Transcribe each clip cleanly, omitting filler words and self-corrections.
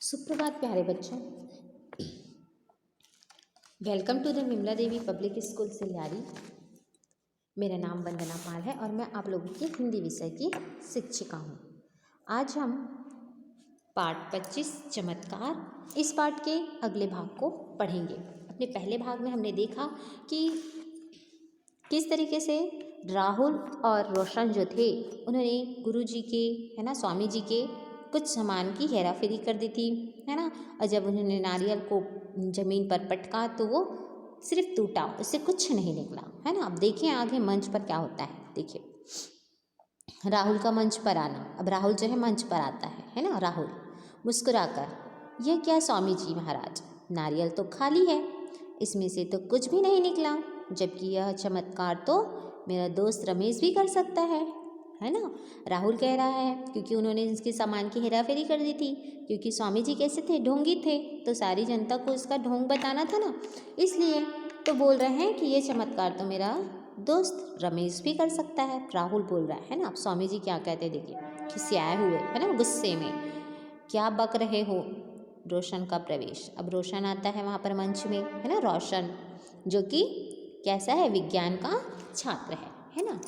सुप्रभात प्यारे बच्चों। Welcome to the Vimla Devi public school Silyari. मेरा नाम वंदना पाल है और मैं आप लोगों की हिंदी विषय की शिक्षिका हूँ। आज हम पाठ 25 चमत्कार इस पाठ के अगले भाग को पढ़ेंगे। अपने पहले भाग में हमने देखा कि किस तरीके से राहुल और रोशन जो थे उन्होंने गुरु जी के स्वामी जी के कुछ सामान की हेरा फेरी कर दी थी, है ना। और जब उन्होंने नारियल को ज़मीन पर पटका तो वो सिर्फ टूटा, उससे कुछ नहीं निकला, है ना। अब देखिए आगे मंच पर क्या होता है। देखिए राहुल का मंच पर आना। अब राहुल जो है मंच पर आता है ना। राहुल मुस्कुराकर, यह क्या स्वामी जी महाराज, नारियल तो खाली है, इसमें से तो कुछ भी नहीं निकला, जबकि यह चमत्कार तो मेरा दोस्त रमेश भी कर सकता है ना। राहुल कह रहा है क्योंकि उन्होंने इसके सामान की हेराफेरी कर दी थी, क्योंकि स्वामी जी कैसे थे, ढोंगी थे, तो सारी जनता को इसका ढोंग बताना था ना, इसलिए तो बोल रहे हैं कि ये चमत्कार तो मेरा दोस्त रमेश भी कर सकता है। राहुल बोल रहा है ना। अब स्वामी जी क्या कहते हैं, देखिए खिसियाए हुए, है ना, गुस्से में, क्या बक रहे हो। रोशन का प्रवेश। अब रोशन आता है वहाँ पर मंच में, है ना। रोशन जो कि कैसा है, विज्ञान का छात्र है ना।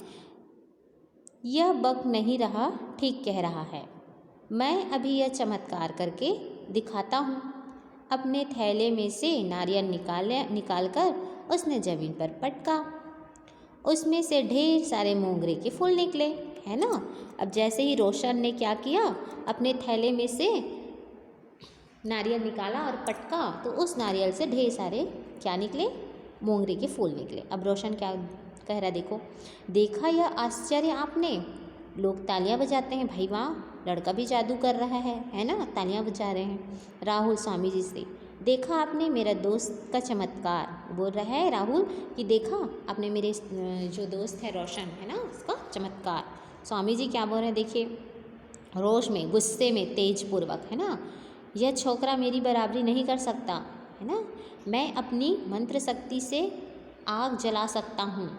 यह बक नहीं रहा, ठीक कह रहा है, मैं अभी यह चमत्कार करके दिखाता हूँ। अपने थैले में से नारियल निकालकर उसने ज़मीन पर पटका, उसमें से ढेर सारे मोंगरे के फूल निकले, है ना। अब जैसे ही रोशन ने क्या किया, अपने थैले में से नारियल निकाला और पटका, तो उस नारियल से ढेर सारे क्या निकले, मोंगरे के फूल निकले। अब रोशन क्या कह रहा, देखा यह आश्चर्य आपने। लोग तालियां बजाते हैं, भाई वाह, लड़का भी जादू कर रहा है ना, तालियां बजा रहे हैं। राहुल स्वामी जी से, देखा आपने मेरा दोस्त का चमत्कार। बोल रहा है राहुल कि देखा आपने मेरे जो दोस्त है रोशन, है ना, उसका चमत्कार। स्वामी जी क्या बोल रहे हैं, देखिए रोष में, गुस्से में, तेज पूर्वक, है ना। यह छोकरा मेरी बराबरी नहीं कर सकता, है ना। मैं अपनी मंत्र शक्ति से आग जला सकता हूँ,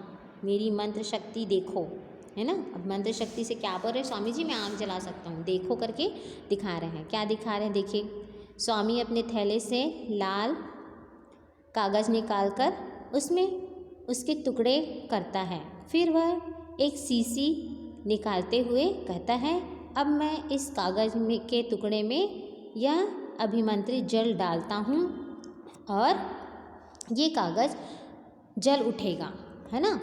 मेरी मंत्र शक्ति देखो, है ना। अब मंत्र शक्ति से क्या बोल रहे हैं स्वामी जी, मैं आग जला सकता हूँ, देखो करके दिखा रहे हैं। क्या दिखा रहे हैं, देखिए स्वामी अपने थैले से लाल कागज़ निकालकर उसमें उसके टुकड़े करता है, फिर वह एक शीशी निकालते हुए कहता है, अब मैं इस कागज़ में के टुकड़े में यह अभिमंत्रित जल डालता हूँ और ये कागज़ जल उठेगा, है ना।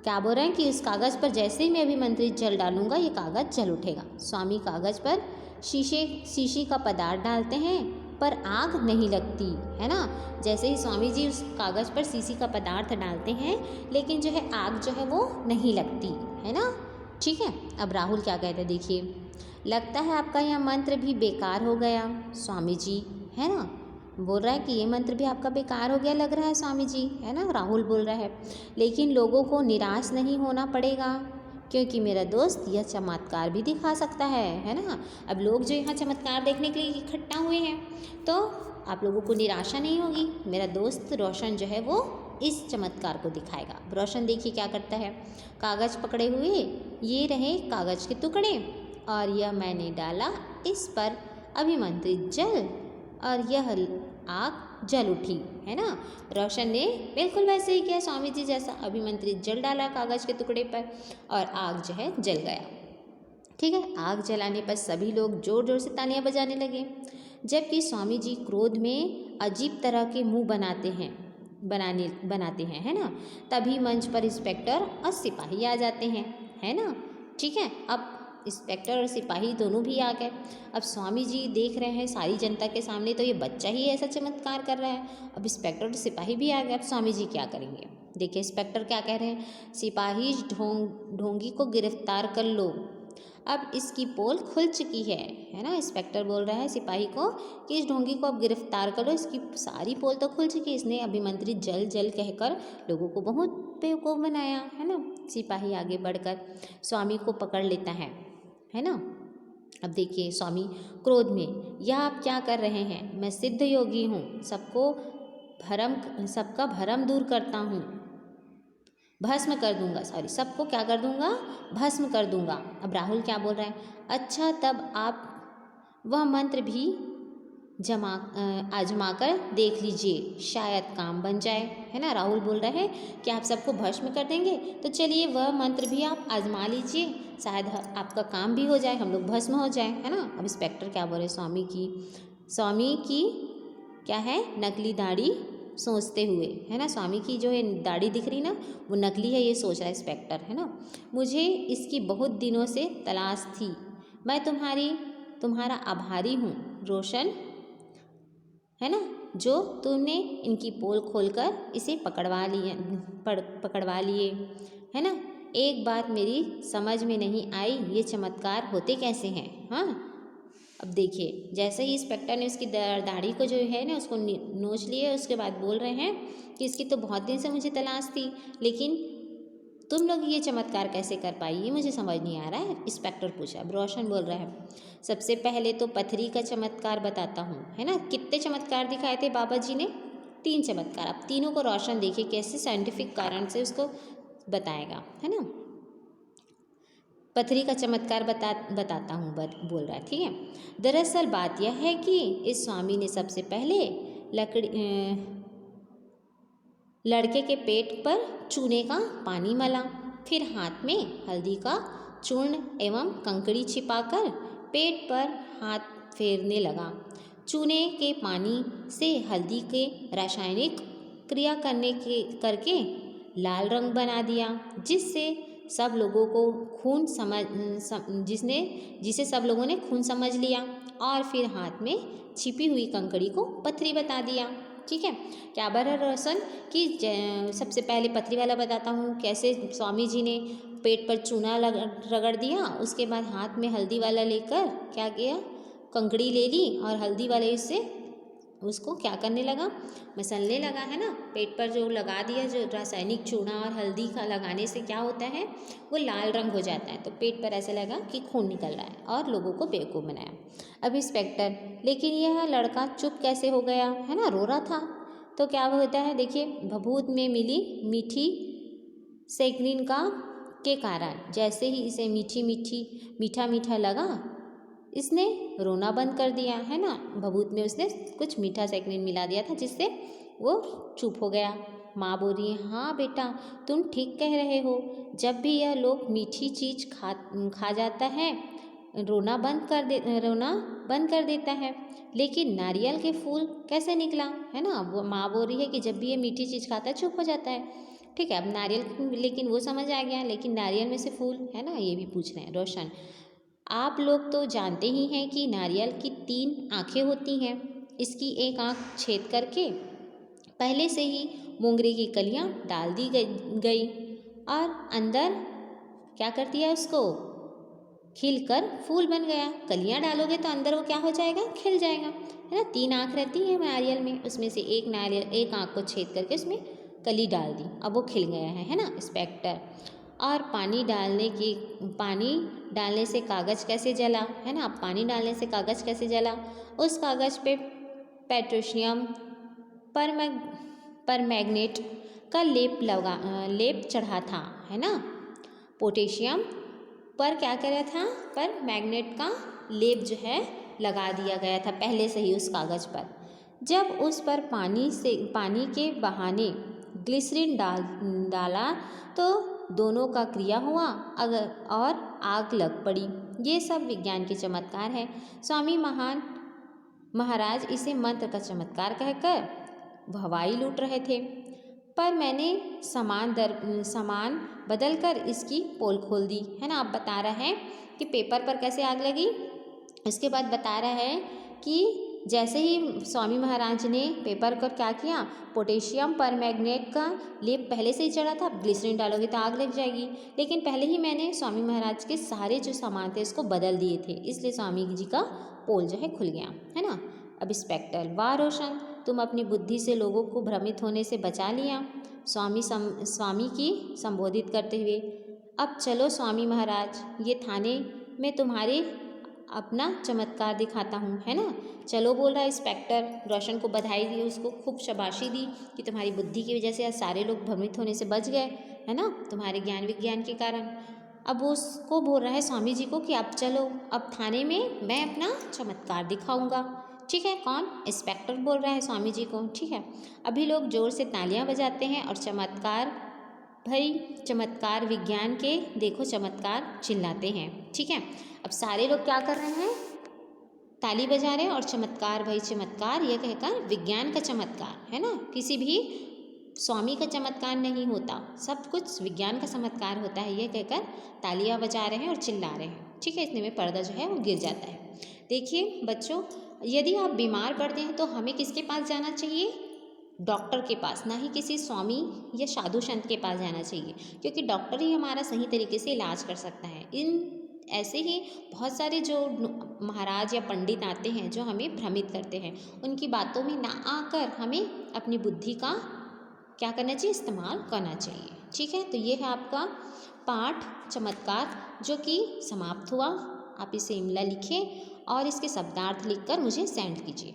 क्या बोल रहे हैं कि उस कागज़ पर जैसे ही मैं अभिमंत्रित जल डालूंगा ये कागज़ जल उठेगा। स्वामी कागज़ पर शीशी का पदार्थ डालते हैं पर आग नहीं लगती, है ना। जैसे ही स्वामी जी उस कागज़ पर शीशी का पदार्थ डालते हैं, लेकिन जो है आग जो है वो नहीं लगती, है ना। ठीक है। अब राहुल क्या कहते हैं, देखिए लगता है आपका यह मंत्र भी बेकार हो गया स्वामी जी, है ना। बोल रहा है कि ये मंत्र भी आपका बेकार हो गया लग रहा है स्वामी जी, है ना। राहुल बोल रहा है, लेकिन लोगों को निराश नहीं होना पड़ेगा, क्योंकि मेरा दोस्त यह चमत्कार भी दिखा सकता है ना। अब लोग जो यहाँ चमत्कार देखने के लिए इकट्ठा हुए हैं, तो आप लोगों को निराशा नहीं होगी। मेरा दोस्त रोशन जो है वो इस चमत्कार को दिखाएगा। रोशन देखिए क्या करता है, कागज़ पकड़े हुए, ये रहे कागज़ के टुकड़े और यह मैंने डाला इस पर अभिमंत्रित जल और यह आग जल उठी, है ना। रोशन ने बिल्कुल वैसे ही किया स्वामी जी जैसा, अभिमंत्रित जल डाला कागज़ के टुकड़े पर और आग जो है जल गया। ठीक है। आग जलाने पर सभी लोग जोर जोर से तालियां बजाने लगे, जबकि स्वामी जी क्रोध में अजीब तरह के मुंह बनाते हैं, है ना। तभी मंच पर इंस्पेक्टर और सिपाही आ जाते हैं, है ना। ठीक है। अब इंस्पेक्टर और सिपाही दोनों भी आ गए। अब स्वामी जी देख रहे हैं सारी जनता के सामने तो ये बच्चा ही ऐसा चमत्कार कर रहा है। अब इंस्पेक्टर और सिपाही भी आ गए। अब स्वामी जी क्या करेंगे, देखिए इंस्पेक्टर क्या कह रहे हैं, सिपाही ढोंगी को गिरफ्तार कर लो, अब इसकी पोल खुल चुकी है ना। इंस्पेक्टर बोल रहा है सिपाही को कि इस ढोंगी को अब गिरफ्तार करो, इसकी सारी पोल तो खुल चुकी है, इसने अभिमंत्रित जल जल कहकर लोगों को बहुत बेवकूफ़ बनाया, है ना। सिपाही आगे बढ़कर स्वामी को पकड़ लेता है ना। अब देखिए स्वामी क्रोध में, यह आप क्या कर रहे हैं, मैं सिद्ध योगी हूँ, सबका भरम दूर करता हूँ, भस्म कर दूंगा, सबको क्या कर दूंगा, भस्म कर दूंगा। अब राहुल क्या बोल रहा है, अच्छा तब आप वह मंत्र भी आजमा कर देख लीजिए, शायद काम बन जाए। है ना, राहुल बोल रहे हैं कि आप सबको भस्म कर देंगे, तो चलिए वह मंत्र भी आप आजमा लीजिए, शायद आपका काम भी हो जाए, हम लोग भस्म हो जाए। है ना। अब इंस्पेक्टर क्या बोल रहे, स्वामी की क्या है, नकली दाढ़ी सोचते हुए। है ना, स्वामी की जो है दाढ़ी दिख रही ना, वो नकली है, ये सोच रहा है इंस्पेक्टर। है ना, मुझे इसकी बहुत दिनों से तलाश थी, मैं तुम्हारा आभारी हूँ रोशन। है ना, जो तुमने इनकी पोल खोलकर इसे पकड़वा लिए। है ना, एक बात मेरी समझ में नहीं आई, ये चमत्कार होते कैसे हैं। हाँ, अब देखिए, जैसे ही इंस्पेक्टर ने उसकी दाढ़ी को जो है ना उसको नोच लिया, उसके बाद बोल रहे हैं कि इसकी तो बहुत दिन से मुझे तलाश थी, लेकिन तुम लोग ये चमत्कार कैसे कर पाई, ये मुझे समझ नहीं आ रहा है। इंस्पेक्टर पूछा। अब रोशन बोल रहा है, सबसे पहले तो पथरी का चमत्कार बताता हूँ। है ना, कितने चमत्कार दिखाए थे बाबा जी ने, 3 चमत्कार। अब तीनों को रोशन देखिए कैसे साइंटिफिक कारण से उसको बताएगा। है ना, पथरी का चमत्कार बताता हूँ बोल रहा है। ठीक है, दरअसल बात यह है कि इस स्वामी ने सबसे पहले लड़के के पेट पर चूने का पानी मला, फिर हाथ में हल्दी का चूर्ण एवं कंकड़ी छिपाकर पेट पर हाथ फेरने लगा। चूने के पानी से हल्दी के रासायनिक क्रिया करके लाल रंग बना दिया, जिससे सब लोगों को जिसे सब लोगों ने खून समझ लिया, और फिर हाथ में छिपी हुई कंकड़ी को पथरी बता दिया। ठीक है, क्या बड़ा रोशन कि सबसे पहले पथरी वाला बताता हूँ, कैसे स्वामी जी ने पेट पर चूना रगड़ दिया, उसके बाद हाथ में हल्दी वाला लेकर क्या किया, कंकड़ी ले ली, और हल्दी वाले से उसको क्या करने लगा, मसलने लगा। है ना, पेट पर जो लगा दिया, जो रासायनिक चूना और हल्दी का लगाने से क्या होता है, वो लाल रंग हो जाता है, तो पेट पर ऐसे लगा कि खून निकल रहा है, और लोगों को बेवकूफ़ बनाया। अब इंस्पेक्टर, लेकिन यह लड़का चुप कैसे हो गया। है ना, रो रहा था। तो क्या होता है, देखिए, भभूत में मिली मीठी सेक्रिन के कारण जैसे ही इसे मीठा मीठा लगा, इसने रोना बंद कर दिया। है ना, भभूत में उसने कुछ मीठा सेक्रिन मिला दिया था, जिससे वो चुप हो गया। माँ बोल रही है, हाँ बेटा, तुम ठीक कह रहे हो, जब भी यह लोग मीठी चीज़ खा जाता है, रोना बंद कर देता है, लेकिन नारियल के फूल कैसे निकला। है ना, वो माँ बोल रही है कि जब भी ये मीठी चीज़ खाता है चुप हो जाता है। ठीक है, अब नारियल, लेकिन वो समझ आ गया, लेकिन नारियल में से फूल। है ना, ये भी पूछ रहे हैं। रोशन, आप लोग तो जानते ही हैं कि नारियल की 3 आँखें होती हैं, इसकी एक आँख छेद करके पहले से ही मोंगरे की कलियाँ डाल दी गई, और अंदर क्या कर दिया, उसको खिलकर फूल बन गया। कलियाँ डालोगे तो अंदर वो क्या हो जाएगा, खिल जाएगा। है ना, 3 आँख रहती है नारियल में, उसमें से एक आँख को छेद करके उसमें कली डाल दी, अब वो खिल गया है ना इंस्पेक्टर। और पानी डालने से कागज़ कैसे जला। है ना, पानी डालने से कागज़ कैसे जला, उस कागज़ पे पेट्रोशियम परमैंगनेट का लेप चढ़ा था। है ना, पोटेशियम पर क्या करा था, पर मैग्नेट का लेप जो है लगा दिया गया था पहले से ही उस कागज़ पर। जब उस पर पानी के बहाने ग्लिसरीन डाला तो दोनों का क्रिया हुआ और आग लग पड़ी। ये सब विज्ञान के चमत्कार है। स्वामी महाराज इसे मंत्र का चमत्कार कहकर हवाई लूट रहे थे, पर मैंने सामान बदल कर इसकी पोल खोल दी। है ना, अब बता रहा है कि पेपर पर कैसे आग लगी। उसके बाद बता रहा है कि जैसे ही स्वामी महाराज ने पेपर पर क्या किया, पोटेशियम परमैंगनेट का लेप पहले से ही चढ़ा था, ग्लिसरीन डालोगे तो आग लग जाएगी, लेकिन पहले ही मैंने स्वामी महाराज के सारे जो सामान थे उसको बदल दिए थे, इसलिए स्वामी जी का पोल जो है खुल गया। है ना, अब इंस्पेक्टर, वाह रोशन, तुम अपनी बुद्धि से लोगों को भ्रमित होने से बचा लिया। स्वामी की संबोधित करते हुए, अब चलो स्वामी महाराज, ये थाने में तुम्हारे अपना चमत्कार दिखाता हूँ। है ना, चलो बोल रहा है इंस्पेक्टर। रोशन को बधाई दी, उसको खूब शाबाशी दी कि तुम्हारी बुद्धि की वजह से आज सारे लोग भ्रमित होने से बच गए। है ना, तुम्हारे ज्ञान विज्ञान के कारण। अब वो उसको बोल रहा है स्वामी जी को कि अब चलो, अब थाने में मैं अपना चमत्कार दिखाऊंगा। ठीक है, कौन? इंस्पेक्टर बोल रहा है स्वामी जी को, ठीक है। अभी लोग जोर से तालियां बजाते हैं और चमत्कार भाई चमत्कार विज्ञान के देखो चमत्कार चिल्लाते हैं, ठीक है। अब सारे लोग क्या कर रहे हैं? ताली बजा रहे हैं और चमत्कार भाई चमत्कार, ये कहकर विज्ञान का चमत्कार है ना, किसी भी स्वामी का चमत्कार नहीं होता, सब कुछ विज्ञान का चमत्कार होता है, ये कहकर तालियां बजा रहे हैं और चिल्ला रहे हैं, ठीक है। इतने में पर्दा जो है वो गिर जाता है। देखिए बच्चों, यदि आप बीमार पड़ते हैं तो हमें किसके पास जाना चाहिए? डॉक्टर के पास, ना ही किसी स्वामी या साधु संत के पास जाना चाहिए, क्योंकि डॉक्टर ही हमारा सही तरीके से इलाज कर सकता है। इन ऐसे ही बहुत सारे जो महाराज या पंडित आते हैं जो हमें भ्रमित करते हैं, उनकी बातों में ना आकर हमें अपनी बुद्धि का क्या करना चाहिए? इस्तेमाल करना चाहिए, ठीक है। तो ये है आपका पाठ चमत्कार जो कि समाप्त हुआ। आप इसे इमला लिखें और इसके शब्दार्थ लिखकर मुझे सेंड कीजिए।